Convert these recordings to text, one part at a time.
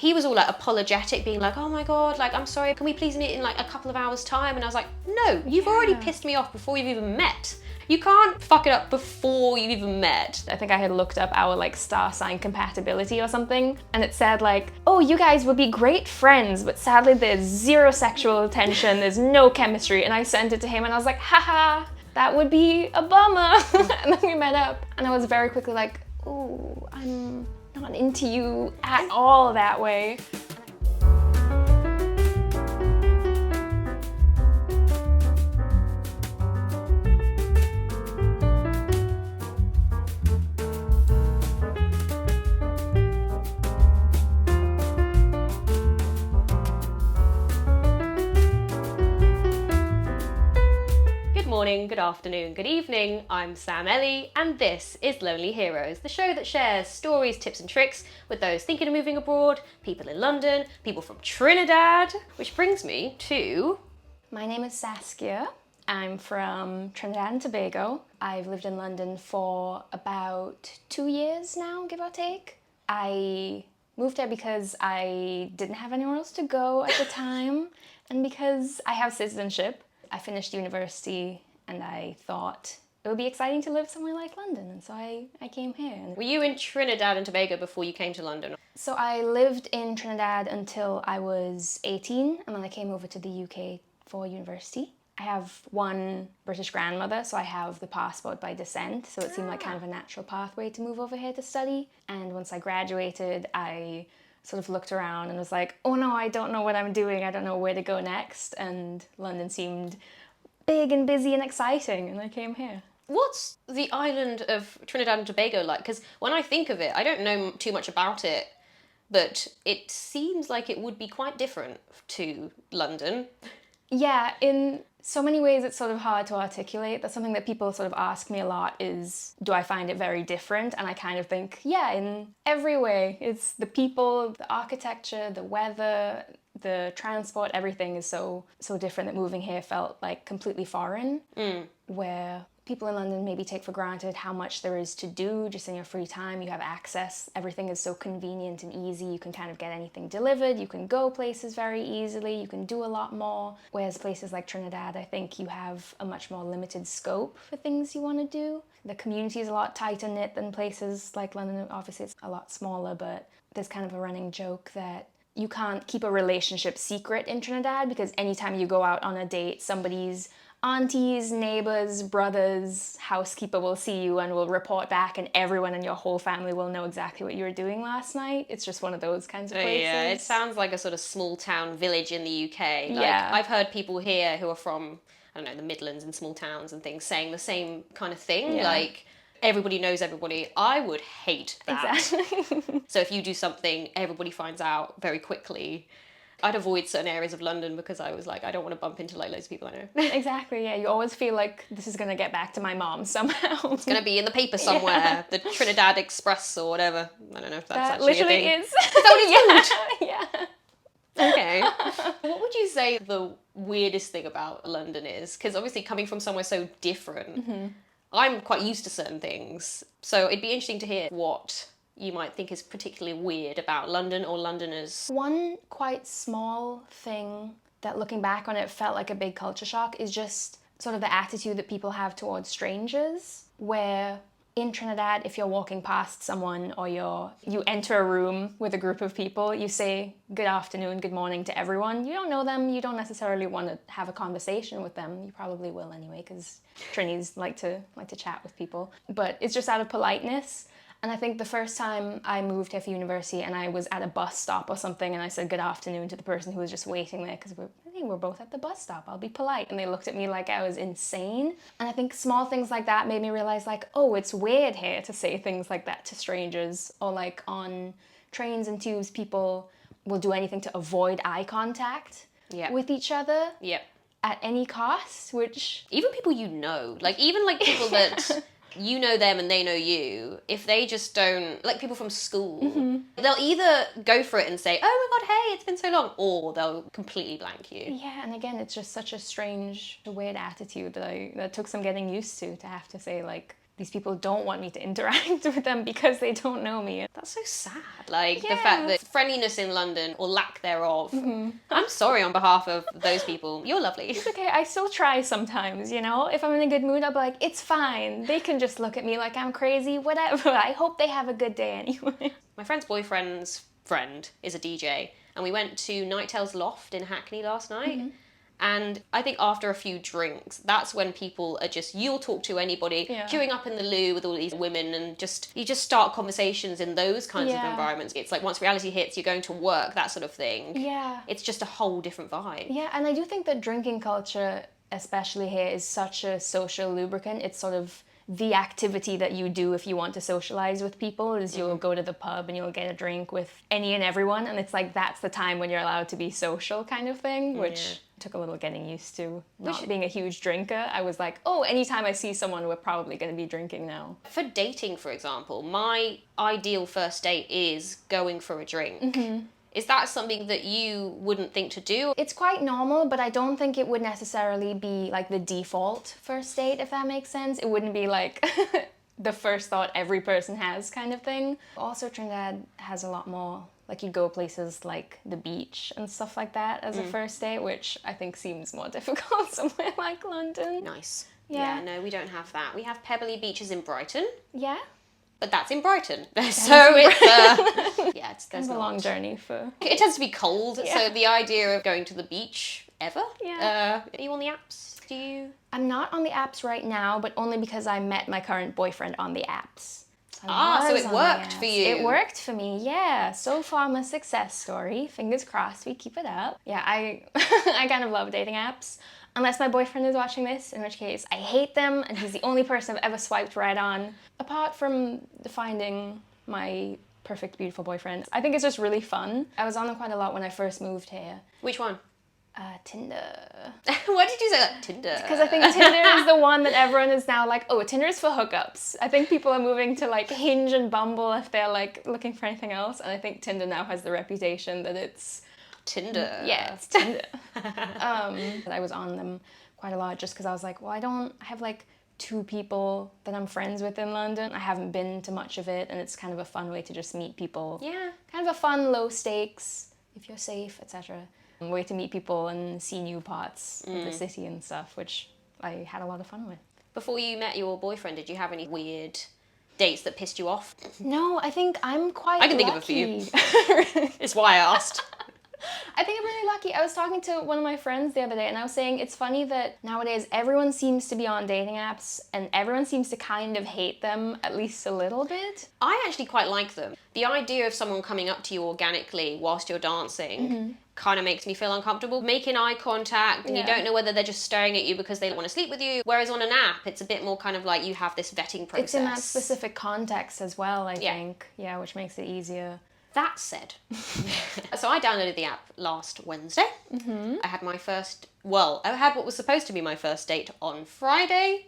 he was all like apologetic, being like, oh my God, like, I'm sorry, can we please meet in like a couple of hours time? And I was like, no, you've already pissed me off before you've even met. You can't fuck it up before you've even met. I think I had looked up our like star sign compatibility or something, and it said like, oh, you guys would be great friends, but sadly there's zero sexual tension, there's no chemistry. And I sent it to him and I was like, haha, that would be a bummer. And then we met up and I was very quickly like, ooh, I'm not into you at all that way. Good morning, good afternoon, good evening. I'm Sam Ellie, and this is Lonely Heroes, the show that shares stories, tips and tricks with those thinking of moving abroad, people in London, people from Trinidad, which brings me to... My name is Saskia. I'm from Trinidad and Tobago. I've lived in London for about 2 years now, give or take. I moved there because I didn't have anywhere else to go at the time, and because I have citizenship. I finished university and I thought it would be exciting to live somewhere like London, and so I came here. Were you in Trinidad and Tobago before you came to London? So I lived in Trinidad until I was 18, and then I came over to the UK for university. I have one British grandmother, so I have the passport by descent, so it seemed like kind of a natural pathway to move over here to study. And once I graduated, I sort of looked around and was like, oh no, I don't know what I'm doing, I don't know where to go next, and London seemed big and busy and exciting, and I came here. What's the island of Trinidad and Tobago like? Because when I think of it, I don't know too much about it, but it seems like it would be quite different to London. Yeah, in so many ways it's sort of hard to articulate. That's something that people sort of ask me a lot is, do I find it very different? And I kind of think, yeah, in every way. It's the people, the architecture, the weather, the transport, everything is so different that moving here felt like completely foreign. Where people in London maybe take for granted how much there is to do just in your free time. You have access. Everything is so convenient and easy. You can kind of get anything delivered. You can go places very easily. You can do a lot more. Whereas places like Trinidad, I think you have a much more limited scope for things you want to do. The community is a lot tighter knit than places like London. Obviously, it's a lot smaller, but there's kind of a running joke that you can't keep a relationship secret in Trinidad because anytime you go out on a date, somebody's aunties, neighbors, brothers, housekeeper will see you and will report back, and everyone in your whole family will know exactly what you were doing last night. It's just one of those kinds of places. Yeah, it sounds like a sort of small town village in the UK. Like, yeah. I've heard people here who are from, I don't know, the Midlands and small towns and things saying the same kind of thing. Yeah. Like, everybody knows everybody. I would hate that. Exactly. So if you do something, everybody finds out very quickly. I'd avoid certain areas of London because I was like, I don't want to bump into like loads of people I know. Exactly, yeah. You always feel like this is going to get back to my mom somehow. It's going to be in the paper somewhere. Yeah. The Trinidad Express or whatever. I don't know if that's that actually literally a thing. is. Is that what it's Yeah. called? Okay. What would you say the weirdest thing about London is? Because obviously coming from somewhere so different, I'm quite used to certain things. So it'd be interesting to hear what you might think is particularly weird about London or Londoners. One quite small thing that looking back on it felt like a big culture shock is just sort of the attitude that people have towards strangers, where in Trinidad, if you're walking past someone or you enter a room with a group of people, you say good afternoon, good morning to everyone. You don't know them, you don't necessarily want to have a conversation with them. You probably will anyway, because Trinis like to chat with people. But it's just out of politeness. And I think the first time I moved here for university and I was at a bus stop or something and I said good afternoon to the person who was just waiting there because we're both at the bus stop, I'll be polite. And they looked at me like I was insane. And I think small things like that made me realize like, oh, it's weird here to say things like that to strangers. Or like on trains and tubes, people will do anything to avoid eye contact with each other. Yep. At any cost, which... Even people you know, like even like people that... you know them and they know you, if they just don't, like people from school, they'll either go for it and say, oh my god, hey, it's been so long, or they'll completely blank you. Yeah, and again, it's just such a strange, weird attitude that took some getting used to have to say like, these people don't want me to interact with them because they don't know me. That's so sad. Like, the fact that friendliness in London, or lack thereof, I'm sorry on behalf of those people. You're lovely. It's okay, I still try sometimes, you know? If I'm in a good mood, I'll be like, it's fine. They can just look at me like I'm crazy, whatever. I hope they have a good day anyway. My friend's boyfriend's friend is a DJ, and we went to Nightail's Loft in Hackney last night. And I think after a few drinks, that's when people are just, you'll talk to anybody, queuing up in the loo with all these women, and you just start conversations in those kinds of environments. It's like once reality hits, you're going to work, that sort of thing. Yeah. It's just a whole different vibe. Yeah, and I do think that drinking culture, especially here, is such a social lubricant. It's sort of the activity that you do if you want to socialize with people, is you'll go to the pub and you'll get a drink with any and everyone, and it's like that's the time when you're allowed to be social kind of thing, which took a little getting used to. Not being a huge drinker, I was like, oh, anytime I see someone, we're probably going to be drinking now. For dating, for example, my ideal first date is going for a drink. Is that something that you wouldn't think to do? It's quite normal, but I don't think it would necessarily be like the default first date, if that makes sense. It wouldn't be like the first thought every person has kind of thing. Also, Trinidad has a lot more, like you go places like the beach and stuff like that as a first date, which I think seems more difficult somewhere like London. Nice. Yeah, no, we don't have that. We have pebbly beaches in Brighton. Yeah? But that's in Brighton. So it's, there's a long journey for... It tends to be cold, so the idea of going to the beach ever? Are you on the apps? I'm not on the apps right now, but only because I met my current boyfriend on the apps. So it worked for you. It worked for me, yeah. So far, I'm a success story. Fingers crossed we keep it up. Yeah, I kind of love dating apps. Unless my boyfriend is watching this, in which case I hate them, and he's the only person I've ever swiped right on. Apart from finding my perfect, beautiful boyfriend, I think it's just really fun. I was on them quite a lot when I first moved here. Which one? Tinder. Why did you say that? Tinder? Because I think Tinder is the one that everyone is now like, oh, Tinder is for hookups. I think people are moving to like Hinge and Bumble if they're like looking for anything else, and I think Tinder now has the reputation that it's Tinder. Yeah, it's Tinder. I was on them quite a lot just because I was like, well, I have like 2 people that I'm friends with in London. I haven't been to much of it, and it's kind of a fun way to just meet people. Yeah. Kind of a fun, low stakes, if you're safe, etc. way to meet people and see new parts of the city and stuff, which I had a lot of fun with. Before you met your boyfriend, did you have any weird dates that pissed you off? No, I think I'm quite lucky. I can think of a few. It's why I asked. I think I'm really lucky. I was talking to one of my friends the other day, and I was saying it's funny that nowadays everyone seems to be on dating apps and everyone seems to kind of hate them at least a little bit. I actually quite like them. The idea of someone coming up to you organically whilst you're dancing kind of makes me feel uncomfortable. Making eye contact, and you don't know whether they're just staring at you because they want to sleep with you. Whereas on an app, it's a bit more kind of like you have this vetting process. It's in that specific context as well, I think. Yeah, which makes it easier. That said, so I downloaded the app last Wednesday. I had I had what was supposed to be my first date on Friday.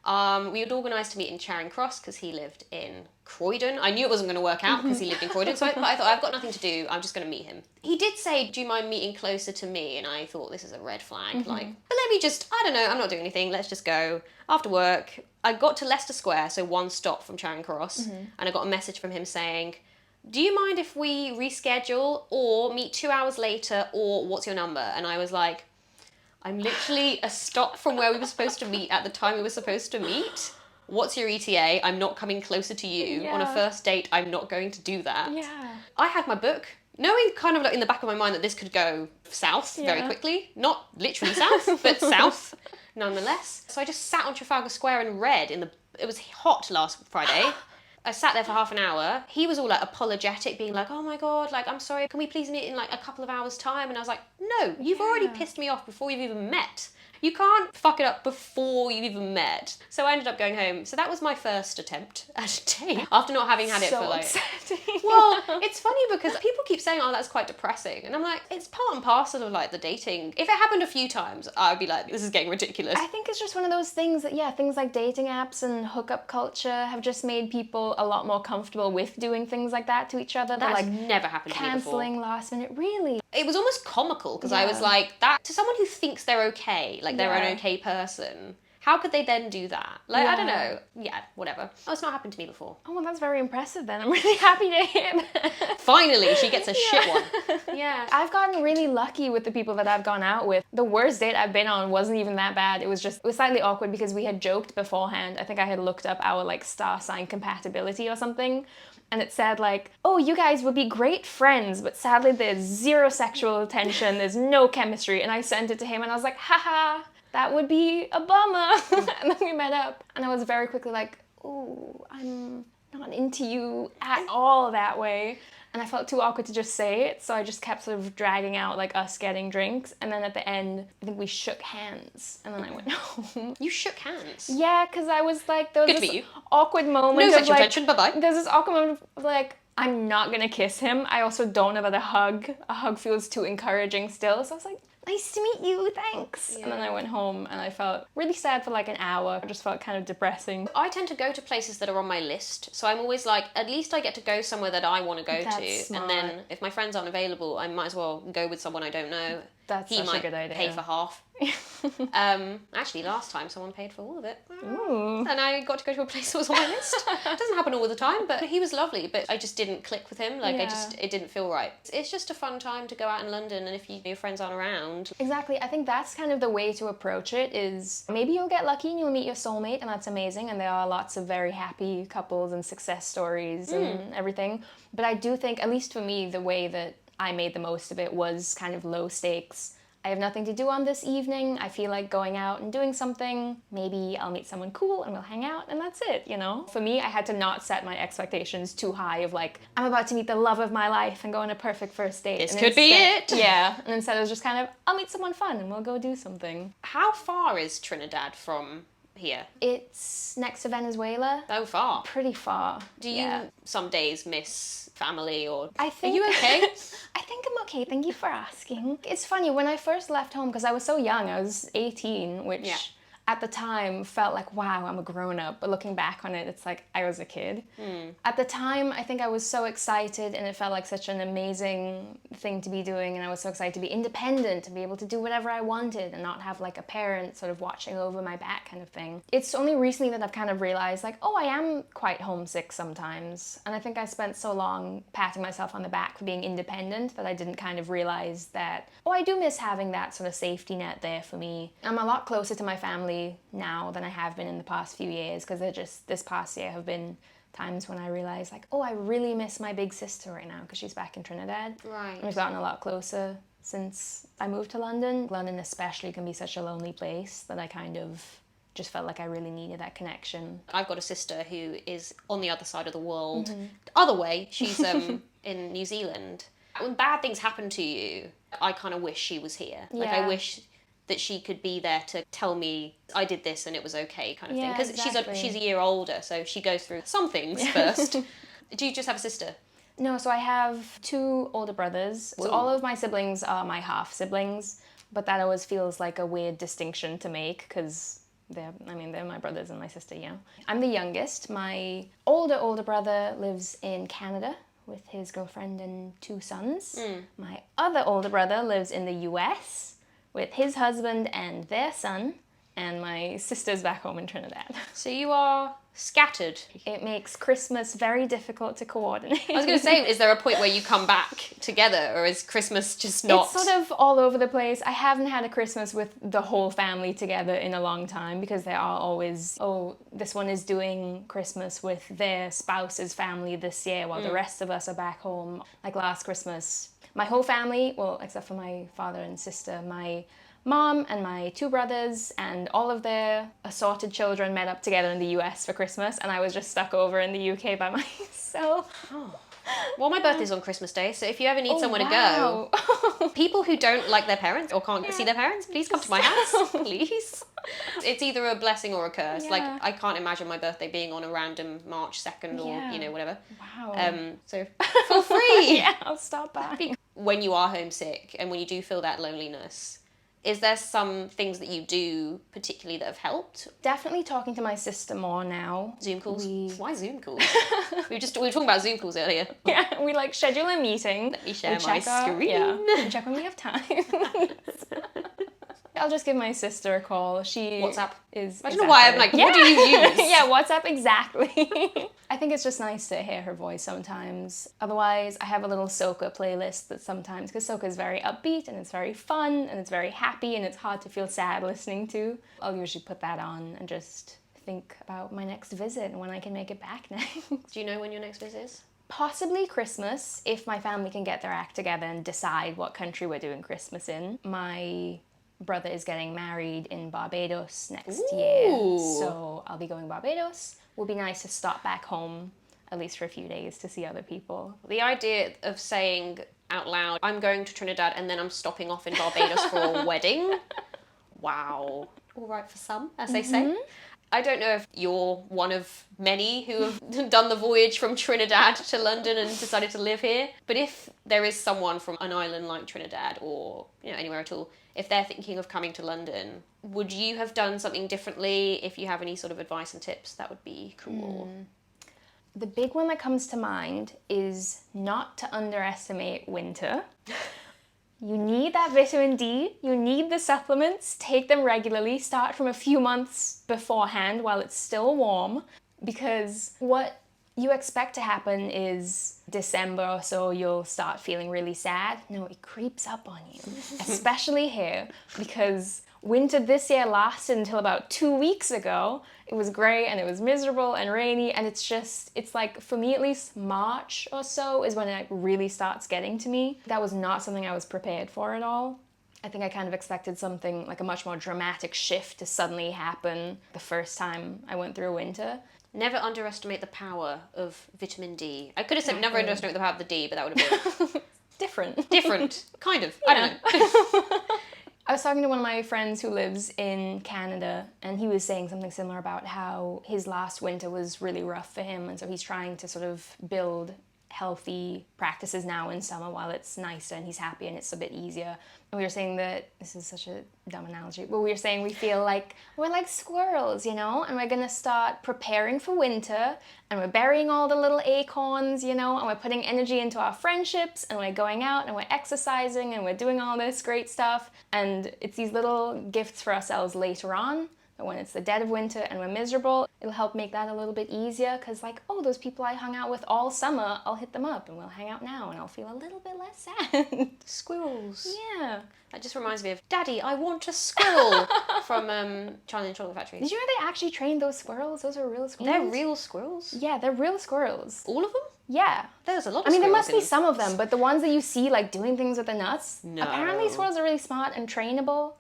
We had organised to meet in Charing Cross because he lived in Croydon. I knew it wasn't going to work out because he lived in Croydon, but I thought, I've got nothing to do, I'm just going to meet him. He did say, do you mind meeting closer to me? And I thought, this is a red flag. But let me just, I don't know, I'm not doing anything, let's just go. After work, I got to Leicester Square, so 1 stop from Charing Cross, and I got a message from him saying, do you mind if we reschedule or meet 2 hours later, or what's your number? And I was like, I'm literally a stop from where we were supposed to meet at the time we were supposed to meet. What's your ETA? I'm not coming closer to you. On a first date, I'm not going to do that. Yeah. I had my book, knowing kind of like in the back of my mind that this could go south very quickly. Not literally south, but south nonetheless. So I just sat on Trafalgar Square and read it was hot last Friday. I sat there for half an hour. He was all like apologetic, being like, oh my God, like, I'm sorry, can we please meet in like a couple of hours time? And I was like, no, you've already pissed me off before you've even met. You can't fuck it up before you've even met. So I ended up going home. So that was my first attempt at a date after not having had it for like... upsetting. Well, it's funny because people keep saying, oh, that's quite depressing. And I'm like, it's part and parcel of like the dating. If it happened a few times, I would be like, this is getting ridiculous. I think it's just one of those things that, things like dating apps and hookup culture have just made people a lot more comfortable with doing things like that to each other. That's like never happened to me before. Cancelling last minute, really. It was almost comical because I was like, that to someone who thinks they're okay, like they're an okay person, How could they then do that? Like, I don't Yeah. know. Yeah, whatever. Oh, it's not happened to me before. Oh, well, that's very impressive then. I'm really happy to hear that. Finally, she gets a shit one. Yeah. I've gotten really lucky with the people that I've gone out with. The worst date I've been on wasn't even that bad. It was slightly awkward because we had joked beforehand. I think I had looked up our like star sign compatibility or something. And it said like, oh, you guys would be great friends, but sadly there's zero sexual tension, there's no chemistry. And I sent it to him and I was like, haha, that would be a bummer. And then we met up. And I was very quickly like, oh, I'm not into you at all that way. And I felt too awkward to just say it, so I just kept sort of dragging out like us getting drinks. And then at the end, I think we shook hands. And then I went home. You shook hands? Yeah, because I was like, there was Good for this you. awkward moment No of sexual like, tension, bye-bye. there's this awkward moment of like, I'm not gonna kiss him. I also don't know about a hug. A hug feels too encouraging still. So I was like, nice to meet you, thanks. Yeah. And then I went home and I felt really sad for like an hour. I just felt kind of depressing. I tend to go to places that are on my list, so I'm always like, at least I get to go somewhere that I want to go That's to, smart. and then if my friends aren't available, I might as well go with someone I don't know. That's He such a might good idea. pay for half. Actually, last time someone paid for all of it. Ooh. And I got to go to a place that was on my list. It doesn't happen all the time, but he was lovely, but I just didn't click with him. Like, Yeah. it didn't feel right. It's just a fun time to go out in London, and if your friends aren't around. Exactly. I think that's kind of the way to approach it is maybe you'll get lucky and you'll meet your soulmate and that's amazing. And there are lots of very happy couples and success stories and everything. But I do think, at least for me, the way that I made the most of it was kind of low stakes. I have nothing to do on this evening. I feel like going out and doing something. Maybe I'll meet someone cool and we'll hang out and that's it, you know? For me, I had to not set my expectations too high of like, I'm about to meet the love of my life and go on a perfect first date. This And could be instead- it. Yeah. And instead it was just kind of, I'll meet someone fun and we'll go do something. How far is Trinidad from here? It's next to Venezuela. So far. Pretty far. Do you Yeah. some days miss family or... I think, Are you okay? I think I'm okay, thank you for asking. It's funny, when I first left home, because I was so young, I was 18, which Yeah. at the time felt like, wow, I'm a grown-up. But looking back on it, it's like I was a kid. At the time, I think I was so excited and it felt like such an amazing thing to be doing. And I was so excited to be independent, to be able to do whatever I wanted and not have like a parent sort of watching over my back kind of thing. It's only recently that I've kind of realized like, oh, I am quite homesick sometimes. And I think I spent so long patting myself on the back for being independent that I didn't kind of realize that, oh, I do miss having that sort of safety net there for me. I'm a lot closer to my family now than I have been in the past few years, because this past year have been times when I realized like, oh, I really miss my big sister right now because she's back in Trinidad. Right. And we've gotten a lot closer since I moved to London. London especially can be such a lonely place that I kind of just felt like I really needed that connection. I've got a sister who is on the other side of the world. Mm-hmm. Other way, she's in New Zealand. When bad things happen to you, I kind of wish she was here. Like, I Yeah. wish that she could be there to tell me I did this and it was okay kind of thing. Yeah, Because exactly. she's a year older, so she goes through some things first. Do you just have a sister? No, so I have 2 older brothers. So Ooh. all of my siblings are my half siblings, but that always feels like a weird distinction to make because they're my brothers and my sister, you know. I'm the youngest. My older brother lives in Canada with his girlfriend and 2 sons. My other older brother lives in the US with his husband and their son, and my sister's back home in Trinidad. So you are scattered. It makes Christmas very difficult to coordinate. I was going to say, is there a point where you come back together, or is Christmas just not... It's sort of all over the place. I haven't had a Christmas with the whole family together in a long time because there are always, oh, this one is doing Christmas with their spouse's family this year while the rest of us are back home. Like last Christmas, my whole family, well, except for my father and sister, my mom and my 2 brothers and all of their assorted children met up together in the US for Christmas, and I was just stuck over in the UK by myself. Well, my birthday's on Christmas Day, so if you ever need Oh, somewhere wow. to go, people who don't like their parents or can't see their parents, please come to my house, please. It's either a blessing or a curse. Yeah. Like, I can't imagine my birthday being on a random March 2nd or, Yeah. whatever. Wow. So feel free. Yeah, I'll stop by. When you are homesick and when you do feel that loneliness, is there some things that you do particularly that have helped? Definitely talking to my sister more now. Zoom calls? We- Why Zoom calls? we were talking about Zoom calls earlier. Yeah, we like schedule a meeting. Let me share We my check our- screen. Yeah, we check when we have time. I'll just give my sister a call. She WhatsApp. Is I don't know why I'm like, what do you use? Yeah, WhatsApp, exactly. I think it's just nice to hear her voice sometimes. Otherwise, I have a little soca playlist that sometimes, because soca is very upbeat and it's very fun and it's very happy and it's hard to feel sad listening to. I'll usually put that on and just think about my next visit and when I can make it back next. Do you know when your next visit is? Possibly Christmas, if my family can get their act together and decide what country we're doing Christmas in. My brother is getting married in Barbados next year, so I'll be going to Barbados. Would be nice to stop back home, at least for a few days, to see other people. The idea of saying out loud, I'm going to Trinidad and then I'm stopping off in Barbados for a wedding. Wow. All right for some, as they say. I don't know if you're one of many who have done the voyage from Trinidad to London and decided to live here, but if there is someone from an island like Trinidad or anywhere at all, if they're thinking of coming to London, would you have done something differently? If you have any sort of advice and tips, that would be cool. The big one that comes to mind is not to underestimate winter. You need that vitamin D, you need the supplements, take them regularly, start from a few months beforehand while it's still warm, because what you expect to happen is December or so you'll start feeling really sad. No, it creeps up on you, especially here, because winter this year lasted until about 2 weeks ago. It was grey and it was miserable and rainy, and it's like, for me at least, March or so is when it really starts getting to me. That was not something I was prepared for at all. I think I kind of expected something like a much more dramatic shift to suddenly happen the first time I went through winter. Never underestimate the power of vitamin D. I could have said never underestimate the power of the D, but that would have been... Different. Kind of. Yeah. I don't know. I was talking to one of my friends who lives in Canada, and he was saying something similar about how his last winter was really rough for him, and so he's trying to sort of build healthy practices now in summer while it's nicer and he's happy and it's a bit easier. And we were saying that, this is such a dumb analogy, but we were saying we feel like we're like squirrels, and we're gonna start preparing for winter, and we're burying all the little acorns, and we're putting energy into our friendships, and we're going out and we're exercising and we're doing all this great stuff, and it's these little gifts for ourselves later on. But when it's the dead of winter and we're miserable, it'll help make that a little bit easier, because those people I hung out with all summer, I'll hit them up and we'll hang out now and I'll feel a little bit less sad. Squirrels. Yeah. That just reminds me of, Daddy, I want a squirrel, from Charlie and the Chocolate Factory. Did you know they actually trained those squirrels? Those are real squirrels. They're real squirrels? Yeah, they're real squirrels. All of them? Yeah. There's a lot of squirrels. There must be in... some of them, but the ones that you see doing things with the nuts, no. Apparently squirrels are really smart and trainable.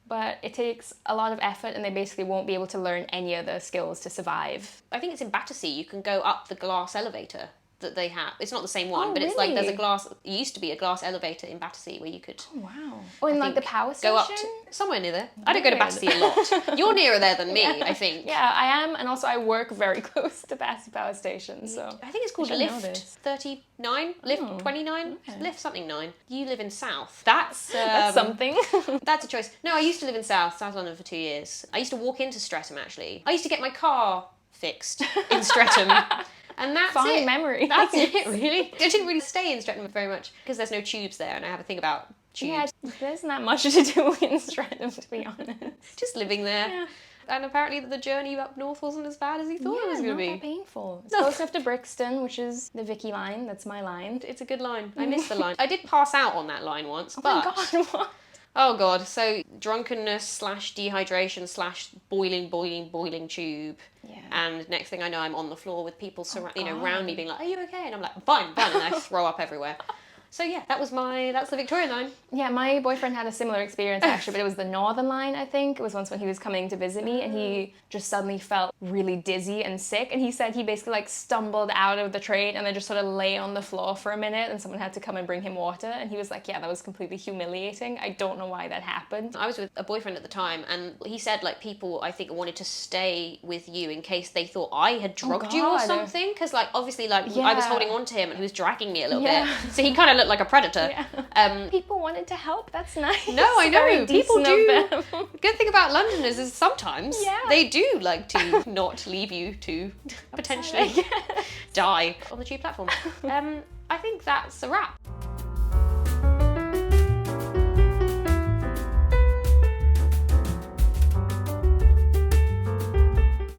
But it takes a lot of effort, and they basically won't be able to learn any other skills to survive. I think it's in Battersea, you can go up the glass elevator that they have. It's not the same one, but really? it's like there's a glass, it used to be a glass elevator in Battersea where you could... Oh, wow. Oh, in the power station? Go up to, somewhere near there. I don't go to Battersea a lot. You're nearer there than me, I think. Yeah, I am, and also I work very close to Battersea Power Station, so... I think it's called Lift 39, Lift 29, okay. Lift something 9. You live in South. That's something. That's a choice. No, I used to live in South London for 2 years. I used to walk into Streatham, actually. I used to get my car fixed in Streatham. And that's Fond memory. That's it, really. I didn't really stay in Streatham very much because there's no tubes there, and I have a thing about tubes. Yeah, there isn't that much to do in Streatham, to be honest. Just living there. Yeah. And apparently the journey up north wasn't as bad as you thought it was going to be. Not that painful. It's close enough to Brixton, which is the Vicky line. That's my line. It's a good line. I miss the line. I did pass out on that line once, Oh but... my God, what? Oh God, so drunkenness / dehydration / boiling tube. Yeah. And next thing I know, I'm on the floor with people around me being like, are you okay? And I'm like, fine, and I throw up everywhere. So yeah, that's the Victorian line. Yeah, my boyfriend had a similar experience actually, but it was the Northern line, I think. It was once when he was coming to visit me, and he just suddenly felt really dizzy and sick, and he said he basically stumbled out of the train and then just sort of lay on the floor for a minute, and someone had to come and bring him water, and he was like, yeah, that was completely humiliating. I don't know why that happened. I was with a boyfriend at the time, and he said people, I think, wanted to stay with you in case they thought I had drugged you or something, because obviously I was holding on to him and he was dragging me a little bit, so he kind of looked like a predator. Yeah. People wanted to help. That's nice. No, I know. People do. Them. Good thing about Londoners is sometimes they do like to not leave you to potentially die on the tube platform. I think that's a wrap.